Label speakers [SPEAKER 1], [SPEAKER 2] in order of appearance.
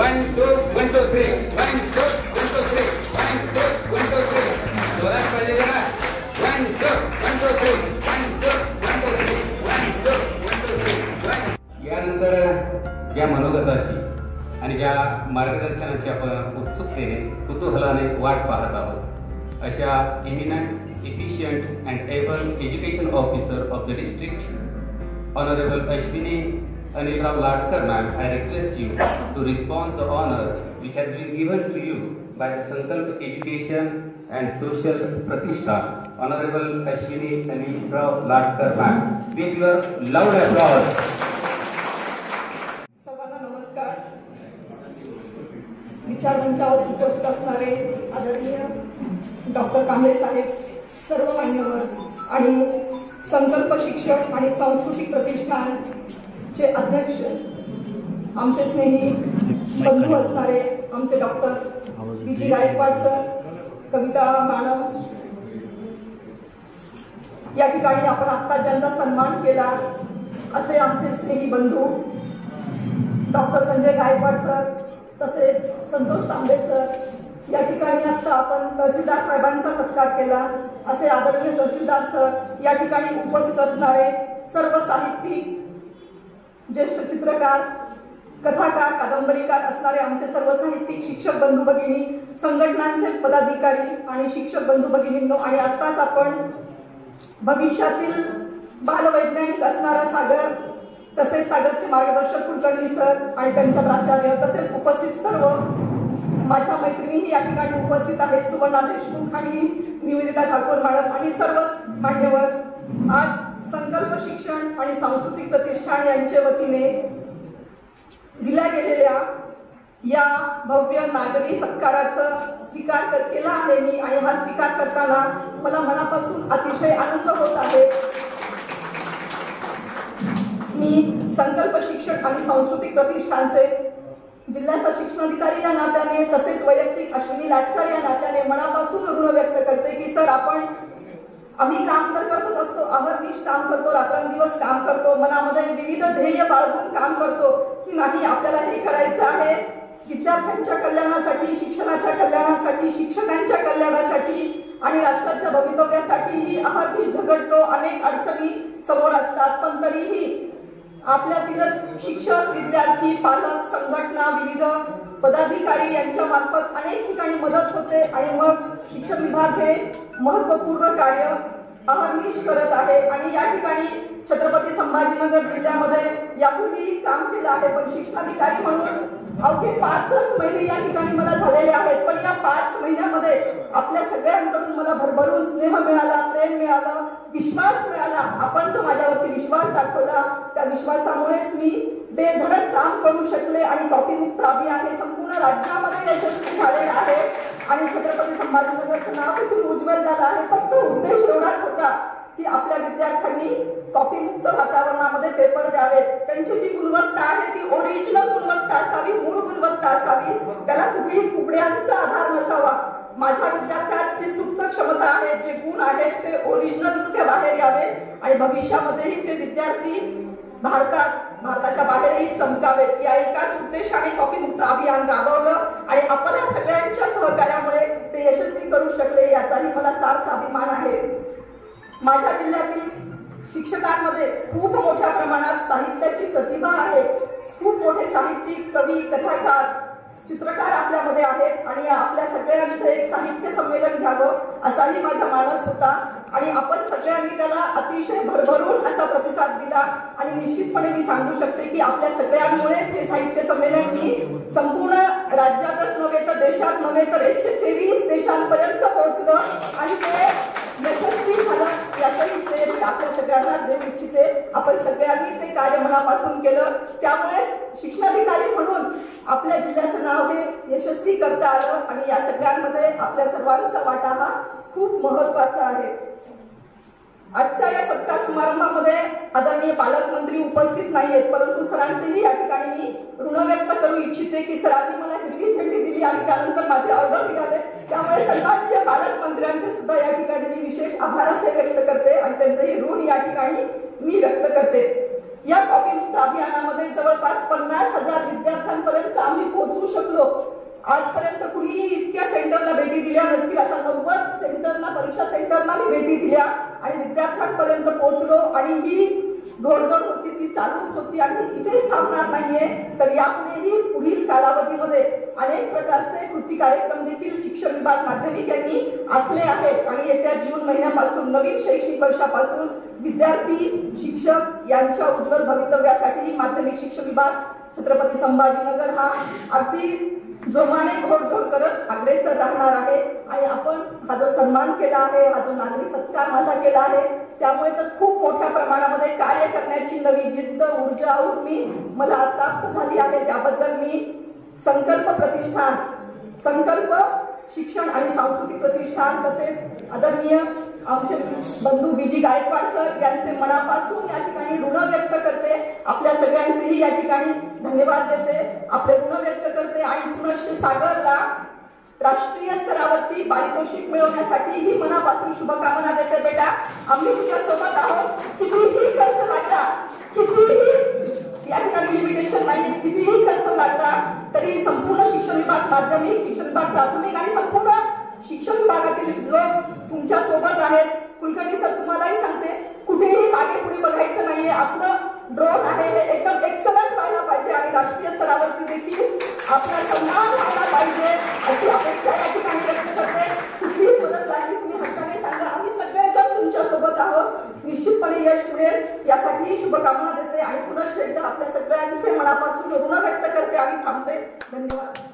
[SPEAKER 1] 1 2 1 2 3 1 2 1 2 3 1 2 1 2 3 जोरात पाहिजे जरा 1 2 1 2 3 1 2 1 2 3 1 2 1 2 3 यानंतर ज्या मनोगताची आणि ज्या मार्गदर्शनाची आपण उत्सुकतेने कुतूहलाने वाट पाहत आहोत अशा eminent efficient and able education officer of the district, Honorable Ashwini Anilrao Ladkar ma'am, I request you to respond the honor which has been given to you by the Sankalp Education and Social Pratishthan, Honorable Ashwini Anilrao Ladkar ma'am. With your loud applause.
[SPEAKER 2] सर्वांना नमस्कार. विचार मंचावर उपस्थित असणारे आदरणीय doctor Kamble साहेब, सर्व मान्यवर आणि संकल्प शिक्षण आणि सांस्कृतिक प्रतिष्ठानचे अध्यक्ष, आमचे स्नेही बंधू असणारे आमचे डॉक्टर पी.जी. गायकवाड सर, कविता मॅडम, या ठिकाणी आपण आता ज्यांचा सन्मान केला असे आमचे स्नेही बंधू डॉक्टर संजय गायकवाड सर, तसेच संतोष तांबे सर, या ठिकाणी आता आपण तहसीलदार साहेबांचा सत्कार केला असे आदरणीय तहसीलदार सर, या ठिकाणी उपस्थित असणारे सर्व साहित्यिक, ज्येष्ठ चित्रकार, कथाकार, कादंबरीकार असणारे आमचे सर्व साहित्यिक, शिक्षक बंधू भगिनी, संघटनांचे पदाधिकारी आणि शिक्षक बंधू भगिनींनो, आणि आताच आपण भविष्यातील बालवैज्ञानिक असणारा सागर, तसेच सागरचे मार्गदर्शक कुलकर्णी सर आणि त्यांच्या प्राचार्य, तसेच उपस्थित सर्व माझ्या मैत्रिणी या ठिकाणी उपस्थित आहेत, सुवर्णा देशमुख आणि निवेदिता ठाकूर मॅडम आणि सर्वच मान्यवर. आज संकल्प शिक्षण आणि सांस्कृतिक प्रतिष्ठान यांच्या वतीने दिल्या गेलेल्या या भव्य नागरी सत्काराचा स्वीकार केला आहे मी, आणि हा स्वीकार करताना मला मनापासून अतिशय आनंद होत आहे. मी संकल्प शिक्षण आणि सांस्कृतिक प्रतिष्ठानचे जिल्ह्याचा शिक्षणाधिकारी या नात्याने, तसेच वैयक्तिक अश्विनी लाटकर या नात्याने मनापासून ऋण व्यक्त करते की सर, आम्ही काम तर करतच असतो, अहर्निश काम करतो, रात्रंदिवस काम करतो, मनामध्ये विविध ध्येय बाळगून काम करतो की नाही, आपल्याला हे करायचं आहे विद्यार्थ्यांच्या कल्याणासाठी, शिक्षणाच्या कल्याणासाठी, शिक्षकांच्या कल्याणासाठी आणि राष्ट्राच्या भवितव्यासाठीही अहर्निश झगडतो. अनेक अडचणी समोर असतात, पण तरीही आपल्यातीलच शिक्षक, विद्यार्थी, पालक, संघटना, विविध पदाधिकारी यांच्या मार्फत अनेक ठिकाणी मदत होते आणि मग शिक्षण विभाग हे महत्त्वपूर्ण कार्य अहर्निश करत आहे. आणि या ठिकाणी छत्रपती संभाजीनगर जिल्ह्यामध्ये यापूर्वी काम केलं आहे, पण शिक्षणाधिकारी म्हणून अवघे 5 महिने या ठिकाणी मला झालेले आहेत. पण या 5 महिन्यामध्ये आपल्या सगळ्यांकडून मला भरभरून स्नेह मिळाला, प्रेम मिळालं, विश्वास मिळाला. आपण जो माझ्यावरती विश्वास दाखवला त्या विश्वासामुळेच मी बेधडक काम करू शकले आणि कॉपीमुक्त अभियान हे संपूर्ण राज्यामध्ये यशस्वी झालेले आहे आणि छत्रपती संभाजीनगरचं नाव देखील उज्ज्वल झालं आहे. फक्त उद्देश एवढाच होता की आपल्या विद्यार्थ्यांनी कॉपीमुक्त वातावरणामध्ये पेपर द्यावेत. त्यांची जी गुणवत्ता आहे ती ओरिजिनल गुणवत्ता असावी, मूळ गुणवत्ता असावी, त्याला कुठेही कुबड्यांचा आधार नसावा. माझ्या विद्यार्थ्यांची सुप्त क्षमता आहे, जे गुण आहेत ते ओरिजिनल ते बाहेर यावेत आणि भविष्यामध्येही ते विद्यार्थी भारताच्या बाहेरही चमकावेत. या एकाच उद्देशाने कॉपीमुक्त अभियान राबवलं आणि आपण या सगळ्यांच्या सहकार्यामुळे ते यशस्वी करू शकले, याचाही मला सार्थ अभिमान आहे. माझ्या जिल्ह्यातील शिक्षकांमध्ये खूप मोठ्या प्रमाणात साहित्याची प्रतिभा आहे. खूप मोठे साहित्यिक, कवी, कथाकार, चित्रकार आपल्यामध्ये आहेत आणि आपल्या सगळ्यांचं एक साहित्य संमेलन घ्यावं असाही माझा मानस होता आणि आपण सगळ्यांनी त्याला अतिशय भरभरून असा प्रतिसाद दिला आणि निश्चितपणे मी सांगू शकते की आपल्या सगळ्यांमुळेच हे साहित्य संमेलन मी संपूर्ण राज्यातच नव्हे तर देशात नव्हे तर 123 देशांपर्यंत पोहोचलं आणि ते यशस्वी झालं. याचाही श्रेय आपल्या सगळ्यांना देऊ इच्छिते. आपण सगळ्यांनी ते कार्य मनापासून केलं, त्यामुळे शिक्षणाधिकारी म्हणून आपल्या जिल्ह्याचं नाव हे यशस्वी करता आलं आणि या सगळ्यांमध्ये आपल्या सर्वांचा वाटा हा खूप महत्वाचा आहे. आजच्या या सत्कार समारंभामध्ये आदरणीय पालकमंत्री उपस्थित नाहीयेत, परंतु सरांचेही या ठिकाणी मी ऋण व्यक्त करू इच्छिते की सरांनी मला हिरवी झेंडी दिली आणि त्यानंतर माझे ऑर्डर निघाले. त्यामुळे सन्माननीय पालकमंत्र्यांचे सुद्धा या ठिकाणी मी विशेष आभार असे व्यक्त करते आणि त्यांचेही ऋण या ठिकाणी मी व्यक्त करते. या कॉपीमुक्त अभियानामध्ये जवळपास 50,000 विद्यार्थ्यांपर्यंत आम्ही पोहोचू शकतो. आजपर्यंत कुणीही इतक्या सेंटरला भेटी दिल्या नसतील, अशा 90 सेंटरला, परीक्षा सेंटरला मी भेटी दिल्या आणि विद्यार्थ्यांपर्यंत पोहोचलो आणि ही घोडदौड होती ती चालूच होती आणि इथेच थांबणार नाहीये. तर यापुढेही पुढील कालावधीमध्ये अनेक प्रकारचे कृती कार्यक्रम देखील शिक्षण विभाग माध्यमिक यांनी आखले आहेत आणि येत्या जून महिन्यापासून नवीन शैक्षणिक वर्षापासून विद्यार्थी शिक्षक यांच्या उज्ज्वल भवितव्यासाठी माध्यमिक शिक्षण विभाग छत्रपती संभाजीनगर हा अगदी जोमाने घोडदौड करत अग्रेसर राहणार आहे. आणि आपण हा जो सन्मान केला आहे, हा जो नागरी सत्कार माझा केला आहे, त्यामुळे तर खूप मोठ्या प्रमाणामध्ये कार्य करण्याची नवी जिद्द, ऊर्जा, उर्मी मला प्राप्त झाली आहे. त्याबद्दल मी संकल्प प्रतिष्ठान, संकल्प शिक्षण आणि सांस्कृतिक प्रतिष्ठान तसेच आदरणीय आमचे बंधू बीजी गायकवाड सर यांचे मनापासून या ठिकाणी ऋण व्यक्त करते. आपल्या सगळ्यांचेही या ठिकाणी धन्यवाद देते, आपले ऋण व्यक्त करते आणि पुनश्च सागरला राष्ट्रीय स्तरावरती पारितोषिक मिळवण्यासाठी ही मनापासून शुभकामना देते. बेटा, आम्ही तुझ्या सोबत आहोत. कितीही खर्च लागला, कितीही या ठिकाणी लिमिटेशन नाही, कितीही खर्च लागला तरी संपूर्ण शिक्षण विभाग, माध्यमिक शिक्षण विभाग, प्राथमिक आणि संपूर्ण शिक्षण विभागातील लोक तुमच्या सोबत आहेत. कुलकर्णी सर, तुम्हालाही सांगते, कुठेही मागे पुढे बघायचं नाहीये. आपलं ड्रोन आहे हे एकदम एक्सलंट व्हायला पाहिजे आणि राष्ट्रीय स्तरावरती देखील आपला सन्मान व्हायला पाहिजे अशी अपेक्षा या ठिकाणी व्यक्त करते. कुठलीही मदत लागली तुम्ही हक्काने सांगा, आम्ही सगळेजण तुमच्या सोबत आहोत. निश्चितपणे यश मिळेल यासाठी शुभकामना देते आणि पुनश्च एकदा आपल्या सगळ्यांचे मनापासून ऋण व्यक्त करते आणि थांबते. धन्यवाद.